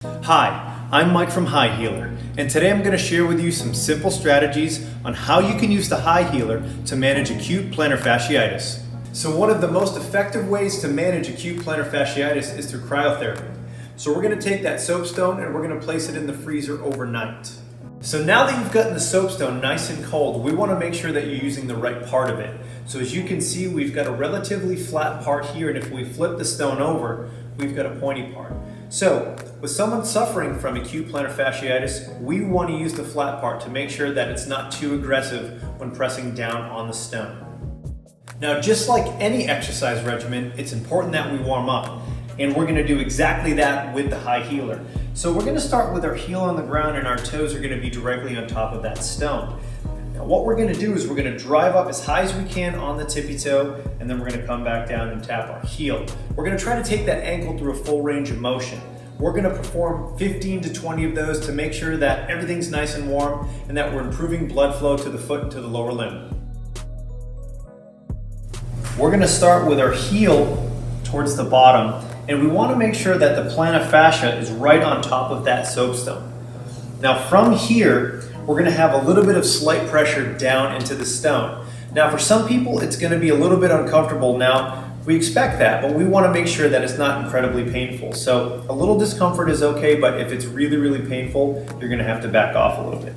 Hi, I'm Mike from HighHealer, and today I'm going to share with you some simple strategies on how you can use the HighHealer to manage acute plantar fasciitis. So one of the most effective ways to manage acute plantar fasciitis is through cryotherapy. So we're going to take that soapstone and we're going to place it in the freezer overnight. So now that you've gotten the soapstone nice and cold, we want to make sure that you're using the right part of it. So as you can see, we've got a relatively flat part here, and if we flip the stone over, we've got a pointy part. So with someone suffering from acute plantar fasciitis, we want to use the flat part to make sure that it's not too aggressive when pressing down on the stone. Now, just like any exercise regimen, it's important that we warm up, and we're going to do exactly that with the HighHealer. So we're going to start with our heel on the ground, and our toes are going to be directly on top of that stone. Now what we're going to do is we're going to drive up as high as we can on the tippy toe, and then we're going to come back down and tap our heel. We're going to try to take that ankle through a full range of motion. We're going to perform 15 to 20 of those to make sure that everything's nice and warm and that we're improving blood flow to the foot and to the lower limb. We're going to start with our heel towards the bottom, and we want to make sure that the plantar fascia is right on top of that soapstone. Now from here, we're going to have a little bit of slight pressure down into the stone. Now for some people, it's going to be a little bit uncomfortable. Now we expect that, but we want to make sure that it's not incredibly painful. So a little discomfort is okay, but if it's really, really painful, you're going to have to back off a little bit.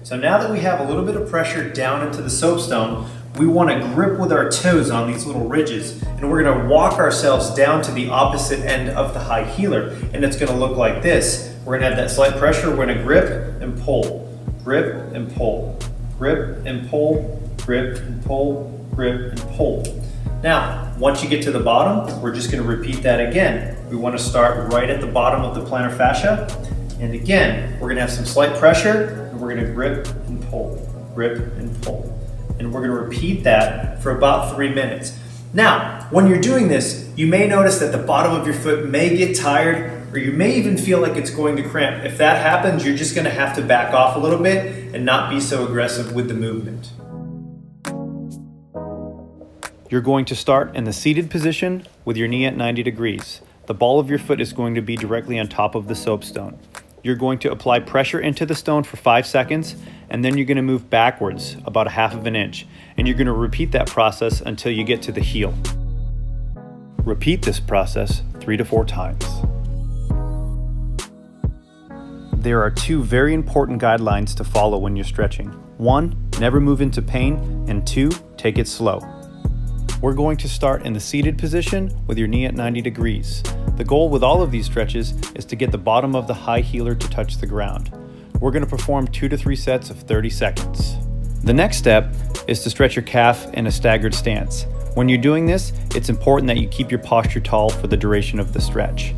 So now that we have a little bit of pressure down into the soapstone, we want to grip with our toes on these little ridges, and we're going to walk ourselves down to the opposite end of the HighHealer, and it's going to look like this. We're going to have that slight pressure. We're going to grip and pull. Grip and pull, grip and pull, grip and pull, grip and pull. Now, once you get to the bottom, we're just going to repeat that again. We want to start right at the bottom of the plantar fascia. And again, we're going to have some slight pressure, and we're going to grip and pull, grip and pull. And we're going to repeat that for about 3 minutes. Now, when you're doing this, you may notice that the bottom of your foot may get tired, or you may even feel like it's going to cramp. If that happens, you're just going to have to back off a little bit and not be so aggressive with the movement. You're going to start in the seated position with your knee at 90 degrees. The ball of your foot is going to be directly on top of the soapstone. You're going to apply pressure into the stone for 5 seconds, and then you're going to move backwards about a half of an inch, and you're going to repeat that process until you get to the heel. Repeat this process 3 to 4 times. There are 2 very important guidelines to follow when you're stretching. 1, never move into pain, and 2, take it slow. We're going to start in the seated position with your knee at 90 degrees. The goal with all of these stretches is to get the bottom of the HighHealer to touch the ground. We're going to perform 2 to 3 sets of 30 seconds. The next step is to stretch your calf in a staggered stance. When you're doing this, it's important that you keep your posture tall for the duration of the stretch.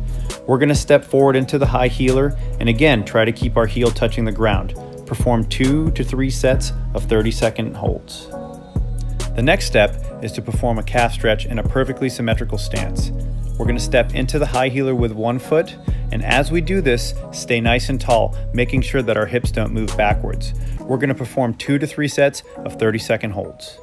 We're going to step forward into the HighHealer, and again, try to keep our heel touching the ground. Perform 2 to 3 sets of 30-second holds. The next step is to perform a calf stretch in a perfectly symmetrical stance. We're going to step into the HighHealer with one foot, and as we do this, stay nice and tall, making sure that our hips don't move backwards. We're going to perform 2 to 3 sets of 30-second holds.